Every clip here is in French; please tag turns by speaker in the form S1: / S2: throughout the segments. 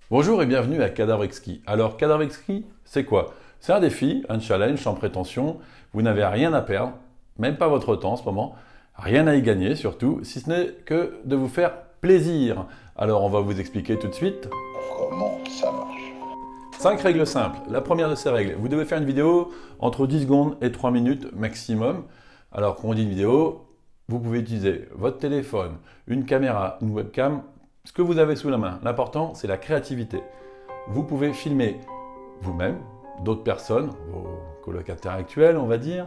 S1: Bonjour et bienvenue à Cadavre Exquis. Alors, Cadavre Exquis, c'est quoi? C'est un défi, un challenge sans prétention. Vous n'avez rien à perdre, même pas votre temps en ce moment. Rien à y gagner surtout, si ce n'est que de vous faire plaisir. Alors, on va vous expliquer tout de suite.
S2: Comment ça marche?
S1: 5 règles simples. La première de ces règles, vous devez faire une vidéo entre 10 secondes et 3 minutes maximum. Alors, quand on dit une vidéo, vous pouvez utiliser votre téléphone, une caméra, une webcam, ce que vous avez sous la main. L'important, c'est la créativité. Vous pouvez filmer vous-même, d'autres personnes, vos colocataires actuels, on va dire.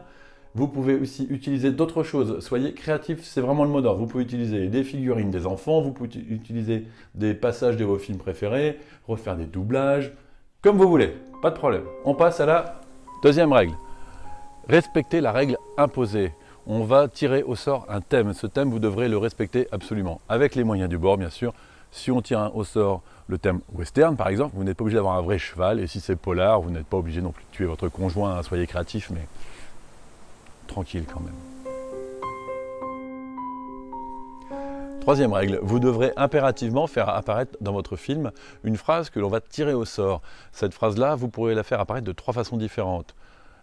S1: Vous pouvez aussi utiliser d'autres choses. Soyez créatifs, c'est vraiment le mot d'ordre. Vous pouvez utiliser des figurines des enfants, vous pouvez utiliser des passages de vos films préférés, refaire des doublages, comme vous voulez, pas de problème. On passe à la deuxième règle. Respectez la règle imposée. On va tirer au sort un thème. Ce thème, vous devrez le respecter absolument, avec les moyens du bord, bien sûr. Si on tire au sort le thème western, par exemple, vous n'êtes pas obligé d'avoir un vrai cheval. Et si c'est polar, vous n'êtes pas obligé non plus de tuer votre conjoint. Hein, soyez créatif, mais tranquille quand même. Troisième règle, vous devrez impérativement faire apparaître dans votre film une phrase que l'on va tirer au sort. Cette phrase-là, vous pourrez la faire apparaître de 3 façons différentes.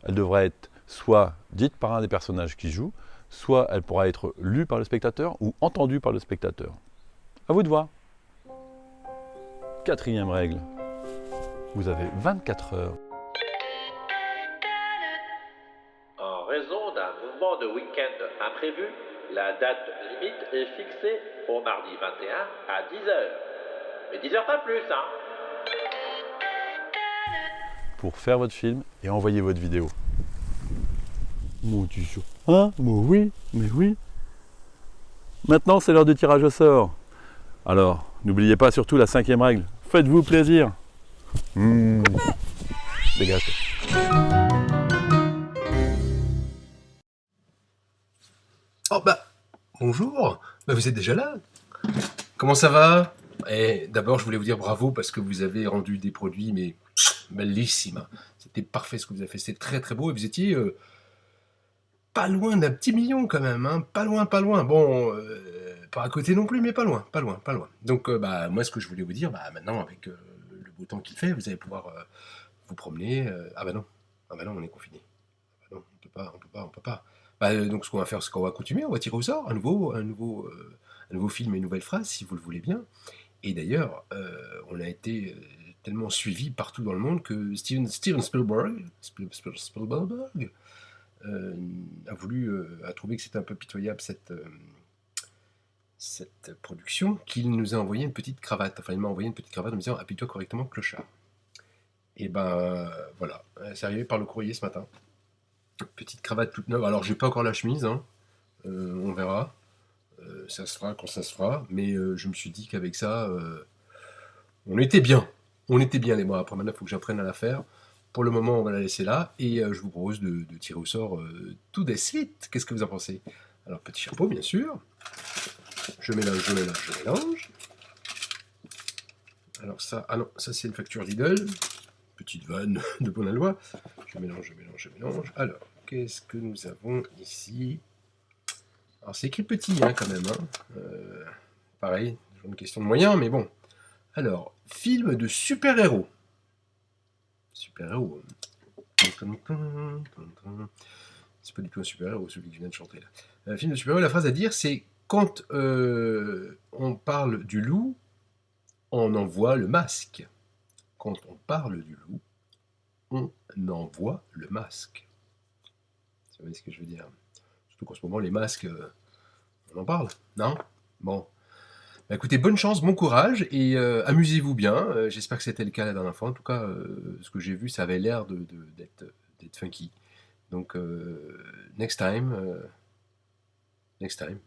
S1: Elle devrait être soit dite par un des personnages qui joue, soit elle pourra être lue par le spectateur ou entendue par le spectateur. À vous de voir. Quatrième règle, vous avez 24 heures.
S3: En raison d'un mouvement de week-end imprévu, la date limite est fixée au mardi 21 à 10 heures. Mais 10 heures pas plus, hein.
S1: Pour faire votre film et envoyer votre vidéo. Mon Dieu. Hein? Mais oui. Maintenant, c'est l'heure du tirage au sort. Alors, n'oubliez pas surtout la 5e règle. Faites-vous plaisir. Dégage.
S4: Oh bonjour, vous êtes déjà là. Comment ça va? Et d'abord, je voulais vous dire bravo parce que vous avez rendu des produits, mais bellissimes. C'était parfait ce que vous avez fait, c'était très très beau et vous étiez pas loin d'un petit million quand même, hein. Pas loin, pas loin. Bon, pas à côté non plus, mais pas loin, pas loin, pas loin. Donc, moi, ce que je voulais vous dire, maintenant, avec le beau temps qu'il fait, vous allez pouvoir vous promener. Ah bah non, on est confiné. Ah bah non, on peut pas. Donc ce qu'on va faire, c'est qu'on va continuer, on va tirer au sort un nouveau film et une nouvelle phrase, si vous le voulez bien. Et d'ailleurs, on a été tellement suivi partout dans le monde que Steven Spielberg a trouvé que c'était un peu pitoyable cette production, qu'il nous a envoyé une petite cravate. Enfin, il m'a envoyé une petite cravate en me disant appuie-toi correctement, clochard. Et voilà, c'est arrivé par le courrier ce matin. Petite cravate toute neuve. Alors, j'ai pas encore la chemise, hein. On verra. Ça se fera quand ça se fera. Mais je me suis dit qu'avec ça, on était bien. On était bien les mois. Après, maintenant, il faut que j'apprenne à la faire. Pour le moment, on va la laisser là. Et je vous propose de tirer au sort tout de suite. Qu'est-ce que vous en pensez? Alors, petit chapeau, bien sûr. Je mélange, je mélange, je mélange. Alors ça, ah non, ça c'est une facture Lidl. Petite vanne de bonne loi. Je mélange, je mélange, je mélange. Alors, qu'est-ce que nous avons ici? Alors, c'est écrit petit, hein, quand même. Hein. Pareil, toujours une question de moyens, mais bon. Alors, film de super-héros. Super-héros. C'est pas du tout un super-héros, celui que je viens de chanter là. Film de super-héros, la phrase à dire, c'est quand on parle du loup, on envoie le masque. Quand on parle du loup, on envoie le masque. Vous savez ce que je veux dire? Surtout qu'en ce moment, les masques, on en parle, non? Bon. Écoutez, bonne chance, bon courage, et amusez-vous bien. J'espère que c'était le cas la dernière fois. En tout cas, ce que j'ai vu, ça avait l'air d'être funky. Donc, next time. Next time.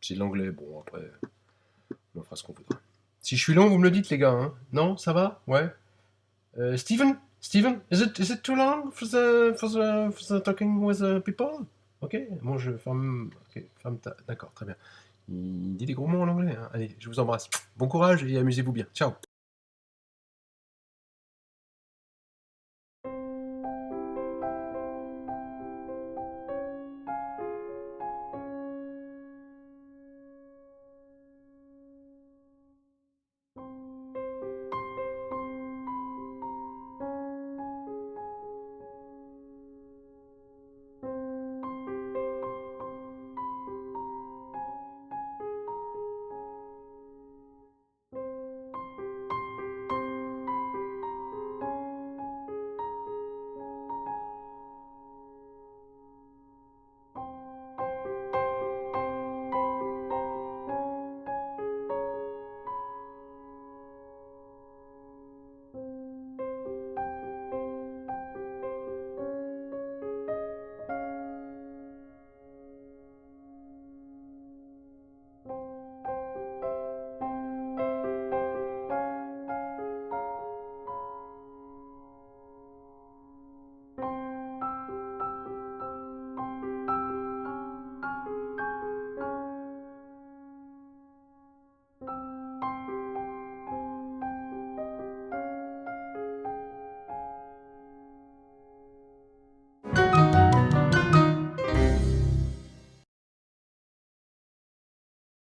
S4: C'est de l'anglais, bon, après, on fera ce qu'on voudra. Si je suis long, vous me le dites, les gars, hein? Non, ça va? Ouais. Steven, is it too long for the talking with the people? Ok, bon, je ferme. Ok, ferme ta. D'accord, très bien. Il dit des gros mots en anglais. Hein. Allez, je vous embrasse. Bon courage et amusez-vous bien. Ciao.